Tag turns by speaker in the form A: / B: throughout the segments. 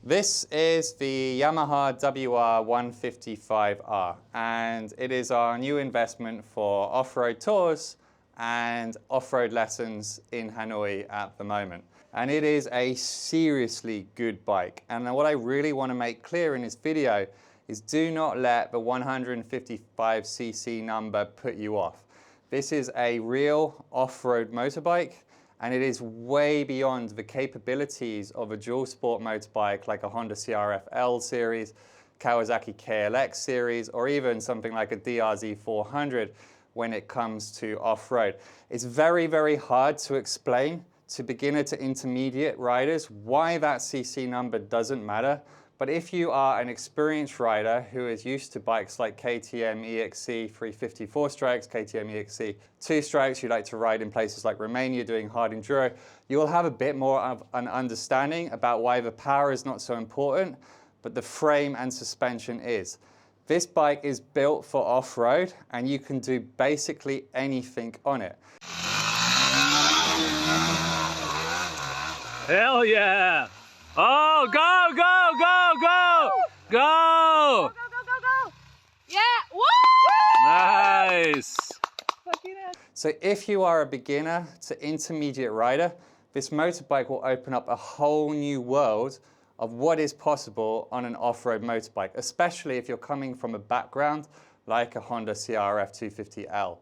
A: This is the Yamaha WR 155R, and it is our new investment for off-road tours and off-road lessons in Hanoi at the moment. And it is a seriously good bike. And what I really want to make clear in this video is do not let the 155cc number put you off. This is a real off-road motorbike, and it is way beyond the capabilities of a dual sport motorbike like a Honda CRF L series, Kawasaki KLX series, or even something like a DRZ 400 when it comes to off-road. It's very, very hard to explain to beginner to intermediate riders why that CC number doesn't matter. But if you are an experienced rider who is used to bikes like KTM EXC 350 4-strokes, KTM EXC 2-strokes, you like to ride in places like Romania doing hard enduro, you will have a bit more of an understanding about why the power is not so important, but the frame and suspension is. This bike is built for off-road, and you can do basically anything on it.
B: Hell yeah! Oh, go, go, go, go! Go!
C: Go, go, go, go, go! Yeah! Woo!
B: Nice!
A: So if you are a beginner to intermediate rider, this motorbike will open up a whole new world of what is possible on an off-road motorbike, especially if you're coming from a background like a Honda CRF 250L.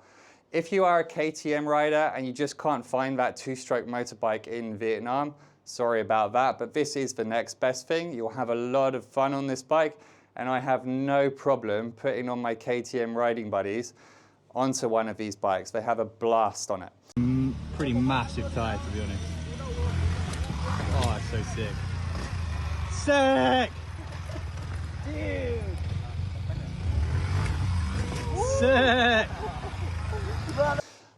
A: If you are a KTM rider and you just can't find that two-stroke motorbike in Vietnam, sorry about that, but this is the next best thing. You'll have a lot of fun on this bike, and I have no problem putting on my KTM riding buddies onto one of these bikes. They have a blast on it.
B: Pretty massive tire, to be honest. Oh, that's so sick. Sick!
C: Dude!
B: Sick!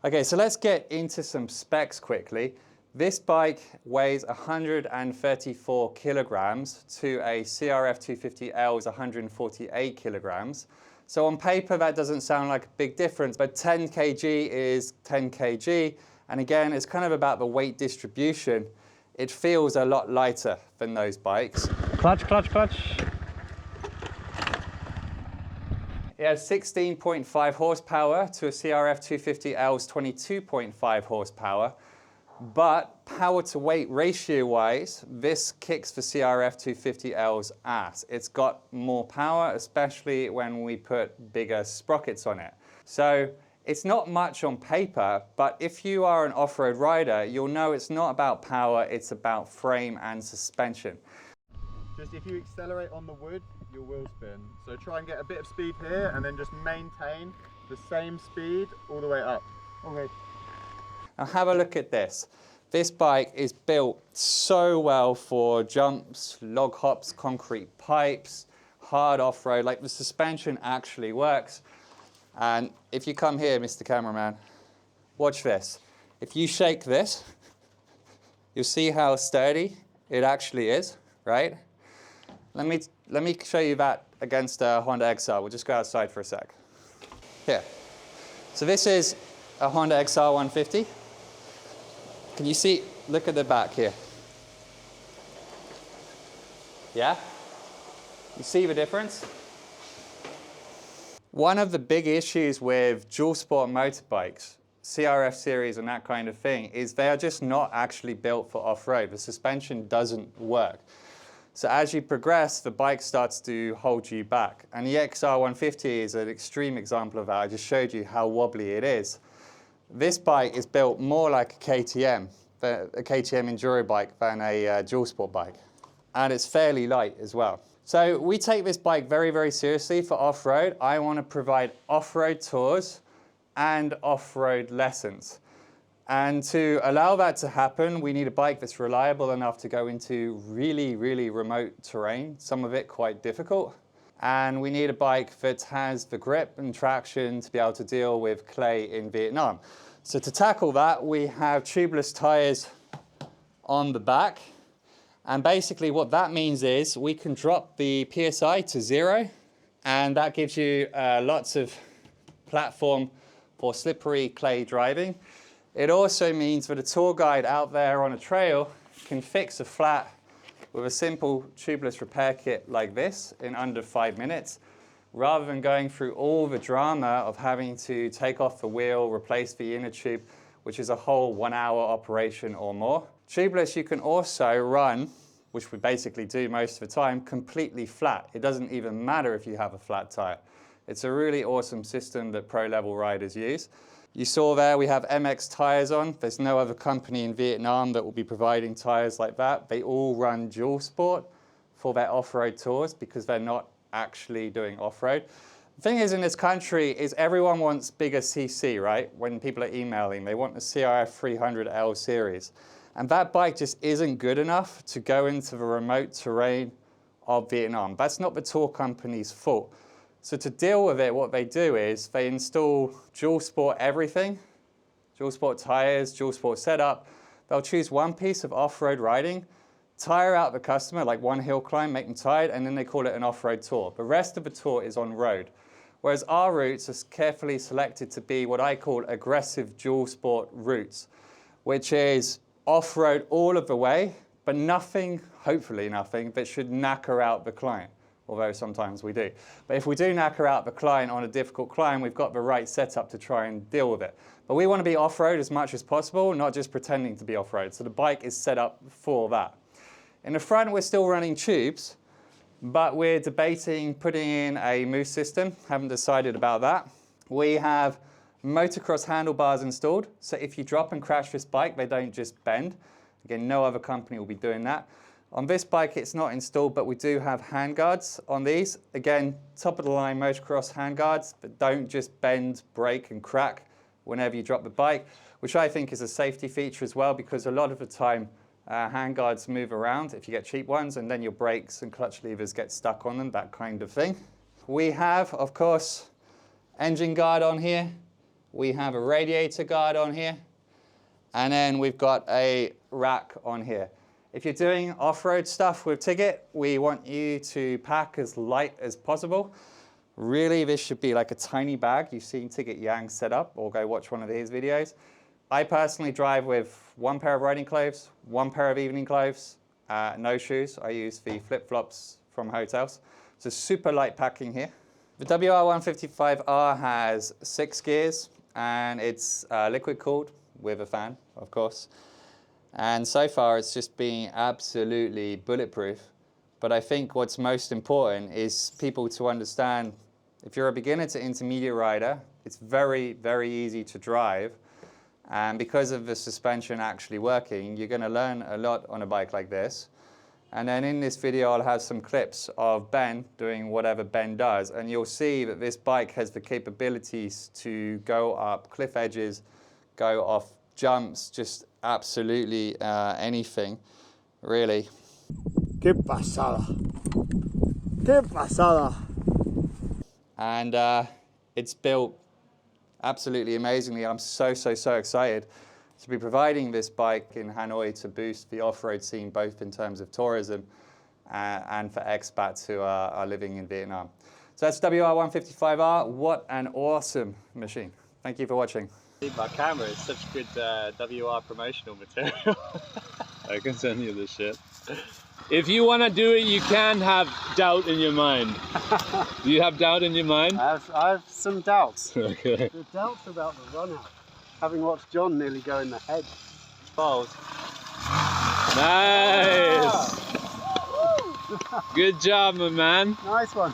A: Okay, so let's get into some specs quickly. This bike weighs 134 kilograms to a CRF 250L's 148 kilograms. So on paper, that doesn't sound like a big difference, but 10 kg is 10 kg. And again, it's kind of about the weight distribution. It feels a lot lighter than those bikes.
B: Clutch, clutch, clutch.
A: It has 16.5 horsepower to a CRF 250L's 22.5 horsepower. But power to weight ratio wise, this kicks the CRF 250L's ass. It's got more power, especially when we put bigger sprockets on it. So it's not much on paper, but if you are an off-road rider, you'll know it's not about power, it's about frame and suspension.
D: Just if you accelerate on the wood, your wheel spin. So try and get a bit of speed here and then just maintain the same speed all the way up. Okay.
A: Now have a look at this. This bike is built so well for jumps, log hops, concrete pipes, hard off-road. Like the suspension actually works. And if you come here, Mr. Cameraman, watch this. If you shake this, you'll see how sturdy it actually is, right? Let me show you that against a Honda XR. We'll just go outside for a sec. Here. So this is a Honda XR 150. Can you see, look at the back here. Yeah? You see the difference? One of the big issues with dual sport motorbikes, CRF series and that kind of thing, is they are just not actually built for off-road. The suspension doesn't work. So as you progress, the bike starts to hold you back. And the XR 150 is an extreme example of that. I just showed you how wobbly it is. This bike is built more like a KTM enduro bike than a dual sport bike. And it's fairly light as well. So we take this bike very, very seriously for off-road. I want to provide off-road tours and off-road lessons. And to allow that to happen, we need a bike that's reliable enough to go into really, really remote terrain, some of it quite difficult. And we need a bike that has the grip and traction to be able to deal with clay in Vietnam. So to tackle that, we have tubeless tires on the back. And basically what that means is we can drop the PSI to 0, and that gives you lots of platform for slippery clay driving. It also means that a tour guide out there on a trail can fix a flat with a simple tubeless repair kit like this in under 5 minutes, rather than going through all the drama of having to take off the wheel, replace the inner tube, which is a whole 1 hour operation or more. Tubeless you can also run, which we basically do most of the time, completely flat. It doesn't even matter if you have a flat tire. It's a really awesome system that pro level riders use. You saw there we have MX tires on. There's no other company in Vietnam that will be providing tires like that. They all run dual sport for their off-road tours because they're not actually doing off-road. The thing is in this country is everyone wants bigger CC, right? When people are emailing, they want the CRF 300L series. And that bike just isn't good enough to go into the remote terrain of Vietnam. That's not the tour company's fault. So to deal with it, what they do is they install dual sport everything, dual sport tires, dual sport setup. They'll choose one piece of off-road riding, tire out the customer, like one hill climb, make them tired, and then they call it an off-road tour. The rest of the tour is on road. Whereas our routes are carefully selected to be what I call aggressive dual sport routes, which is off-road all of the way, but nothing, hopefully nothing, that should knacker out the client. Although sometimes we do. But if we do knacker out the client on a difficult climb, we've got the right setup to try and deal with it. But we want to be off-road as much as possible, not just pretending to be off-road. So the bike is set up for that. In the front, we're still running tubes, but we're debating putting in a moose system. Haven't decided about that. We have motocross handlebars installed. So if you drop and crash this bike, they don't just bend. Again, no other company will be doing that. On this bike, it's not installed, but we do have handguards on these. Again, top of the line motocross handguards, but don't just bend, break, and crack whenever you drop the bike, which I think is a safety feature as well, because a lot of the time, handguards move around if you get cheap ones, and then your brakes and clutch levers get stuck on them, that kind of thing. We have, of course, engine guard on here. We have a radiator guard on here. And then we've got a rack on here. If you're doing off-road stuff with Tigit, we want you to pack as light as possible. Really, this should be like a tiny bag. You've seen Tigit Yang set up, or go watch one of his videos. I personally drive with one pair of riding clothes, one pair of evening clothes, no shoes. I use the flip-flops from hotels. So super light packing here. The WR155R has 6 gears, and it's liquid cooled with a fan, of course. And so far it's just been absolutely bulletproof. But I think what's most important is people to understand, if you're a beginner to intermediate rider, it's very, very easy to drive. And because of the suspension actually working, you're going to learn a lot on a bike like this. And then in this video, I'll have some clips of Ben doing whatever Ben does. And you'll see that this bike has the capabilities to go up cliff edges, go off jumps, just absolutely anything, really.
E: Qué pasada. Qué pasada.
A: And it's built absolutely amazingly. I'm so excited to be providing this bike in Hanoi to boost the off-road scene, both in terms of tourism and for expats who are living in Vietnam. So that's WR155R. What an awesome machine. Thank you for watching.
B: My camera is such good WR promotional material. I can send you this shit. If you want to do it, you can have doubt in your mind. Do you have doubt in your mind?
E: I have some doubts.
B: Okay.
E: The doubts about the run out. Having watched John nearly go in the head.
B: Balls. Nice! Good job, my man.
E: Nice one.